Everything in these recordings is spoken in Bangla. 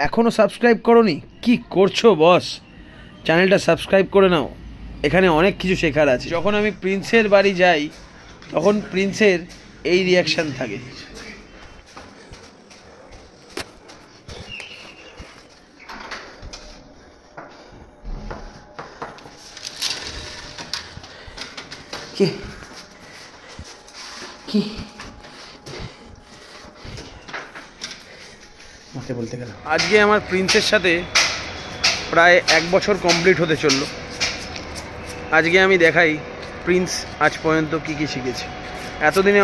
এখনো সাবস্ক্রাইব করোনি? কি করছো বস? চ্যানেলটা সাবস্ক্রাইব করে নাও, এখানে অনেক কিছু শেখার আছে। যখন আমি প্রিন্সের বাড়ি যাই তখন প্রিন্সের এই রিয়াকশান থাকে। কি কি মাকে বলতে গেলাম। আজকে আমার প্রিন্সের সাথে প্রায় 1 বছর কমপ্লিট হতে চললো। আজকে আমি দেখাই প্রিন্স আজ পর্যন্ত কি কি শিখেছে। এতদিনে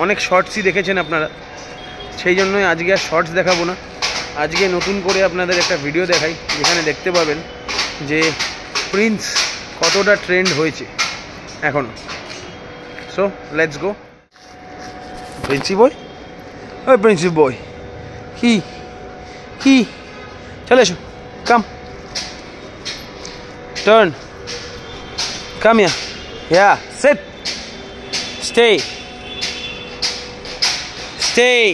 অনেক শর্টসই দেখেছেন আপনারা, সেই জন্যই আজকে আর শর্টস দেখাবো না। আজকে নতুন করে আপনাদের একটা ভিডিও দেখাই, যেখানে দেখতে পাবেন যে প্রিন্স কতটা ট্রেন্ড হয়েছে এখনও। So let's go. Princy boy, ওই প্রিন্সি বয়, কি কি চলে এসো, come turn, come here, yeah, sit, stay, stay.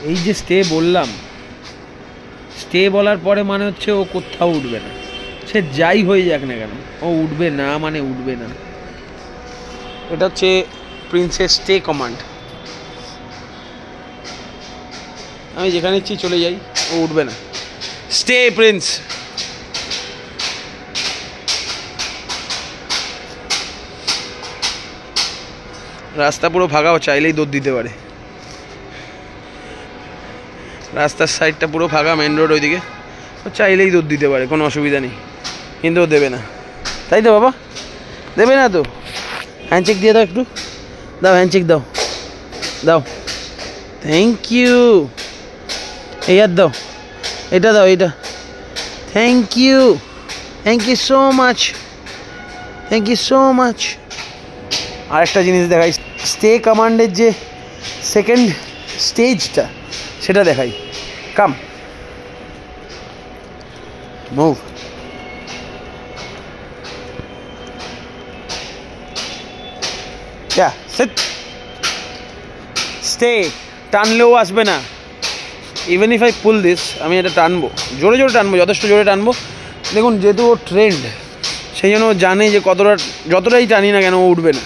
এই যে স্টে বললাম, স্টে বলার পরে মানে হচ্ছে ও কোথাও উঠবে না, সে যাই হয়ে যাক না কেন ও উঠবে না, মানে উঠবে না। এটা হচ্ছে প্রিন্সেস স্টে কমান্ড। আমি যেখানে ইচ্ছি চলে যাই, ও উঠবে না। Stay Prince. রাস্তা পুরো ফাঁকা, ও চাইলেই দৌড় দিতে পারে। রাস্তার সাইডটা পুরো ফাঁকা, মেন রোড ওইদিকে, ও চাইলেই দৌড় দিতে পারে, কোনো অসুবিধা নেই, কিন্তু ও দেবে না। তাই তো বাবা, দেবে না তো? হ্যান্ডশেক দিয়ে দাও, একটু দাও, হ্যান্ডশেক দাও, দাও, থ্যাংক ইউ। এই আর দাও, এটা দাও, এটা, thank you, thank you so much, thank you so much. আরেকটা জিনিস দেখাই, স্টে কমান্ডের যে সেকেন্ড স্টেজটা সেটা দেখাই। কাম, মুভ, yeah, sit, stay. টানলেও আসবে না। Even if I pool this, আমি এটা টানবো, জোরে জোরে টানবো, যথেষ্ট জোরে টানবো। দেখুন, যেহেতু ও ট্রেন্ড, সেই জন্য ও জানে যে যতটাই টানি না কেন ও উঠবে না,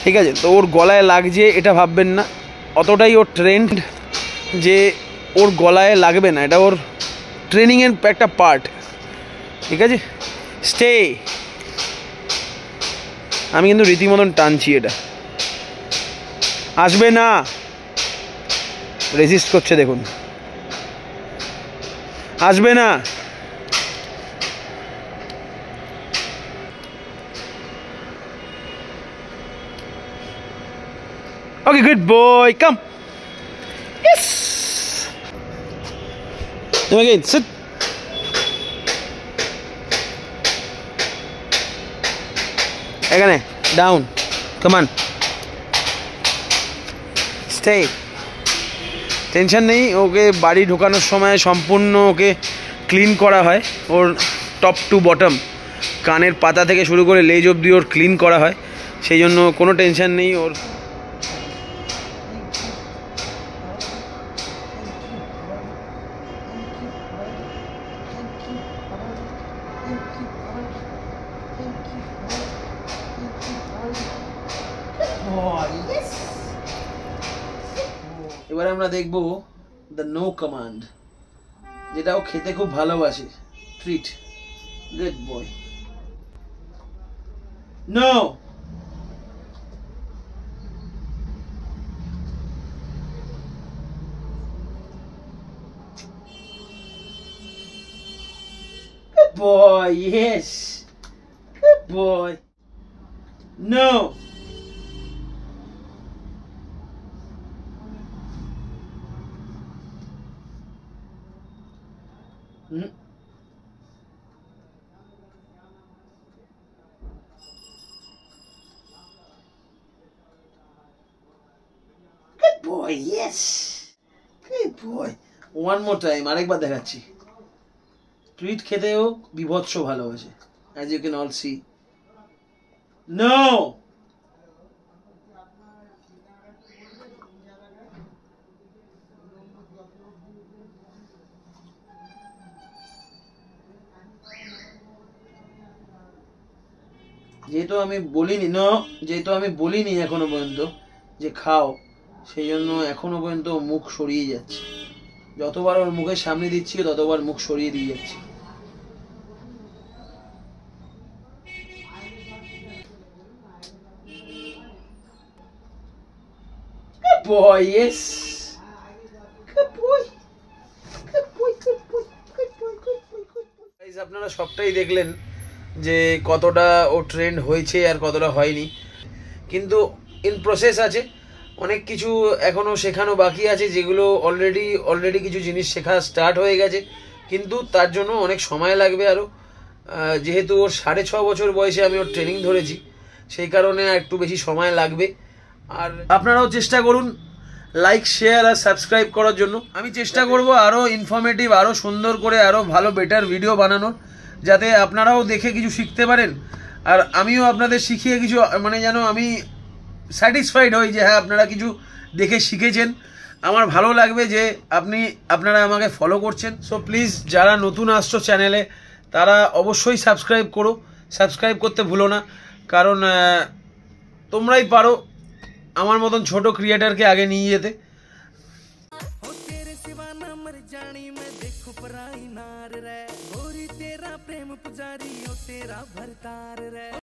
ঠিক আছে? তো ওর গলায় লাগছে এটা ভাববেন না, অতটাই ওর ট্রেন্ড যে ওর গলায় লাগবে না, এটা ওর ট্রেনিংয়ের একটা পার্ট, ঠিক আছে? স্টে। আমি কিন্তু রীতিমতন টানছি, এটা আসবে না, রেজিস্ট করছে, দেখুন, আসবে না। Okay, good boy, come. Yes. Now again, sit. এখানে down, come on, stay. Tension নেই, ওকে বাড়ি ঢোকানোর সময় সম্পূর্ণ ওকে ক্লিন করা হয়, ওর টপ টু বটম, কানের পাতা থেকে শুরু করে লেজ অবধি ওর ক্লিন করা হয়, সেই জন্য কোনো টেনশন নেই ওর। এবারে আমরা দেখব দ্য নো কমান্ড, যেটা ও খেতে খুব ভালোবাসে, treat. Good boy, no. Good boy, yes. Good boy. No. Good boy, yes. Good boy. One more time, আরেকবার দেখাচ্ছি। ট্রিট খেতেও বিভৎস ভালোবাসে, as you can all see. No. যেহেতু আমি বলিনি এখনো পর্যন্ত যে খাও, সেই জন্য এখনো পর্যন্ত মুখ সরিয়ে যাচ্ছে। যতবার ওর মুখের সামনে দিচ্ছি ততবার মুখ সরিয়ে দিয়ে যাচ্ছি। Boy, yes. Good boy. Good boy, good boy, good boy, good boy, good boy. Guys, আপনারা সবটাই দেখলেন যে কতটা ও ট্রেন্ড হয়েছে আর কতটা হয়নি, কিন্তু ইন প্রসেস আছে। অনেক কিছু এখনও শেখানো বাকি আছে, যেগুলো অলরেডি কিছু জিনিস শেখা স্টার্ট হয়ে গেছে, কিন্তু তার জন্য অনেক সময় লাগবে আরও। যেহেতু ওর 6.5 বছর বয়সে আমি ওর ট্রেনিং ধরেছি, সেই কারণে একটু বেশি সময় লাগবে। আর আপনারাও চেষ্টা করুন লাইক, শেয়ার আর সাবস্ক্রাইব করার জন্য। আমি চেষ্টা করব আরও ইনফরমেটিভ, আরও সুন্দর করে, আরও ভালো বেটার ভিডিও বানানোর, যাতে আপনারাও দেখে কিছু শিখতে পারেন আর আমিও আপনাদের শিখিয়ে কিছু, মানে যেন আমি স্যাটিসফাইড হই যে হ্যাঁ আপনারা কিছু দেখে শিখেছেন। আমার ভালো লাগবে যে আপনারা আমাকে ফলো করছেন। সো প্লিজ যারা নতুন আসছো চ্যানেলে, তারা অবশ্যই সাবস্ক্রাইব করতে ভুলো না, কারণ তোমরাই পারো আমার মতন ছোট ক্রিয়েটারকে আগে নিয়ে যেতে।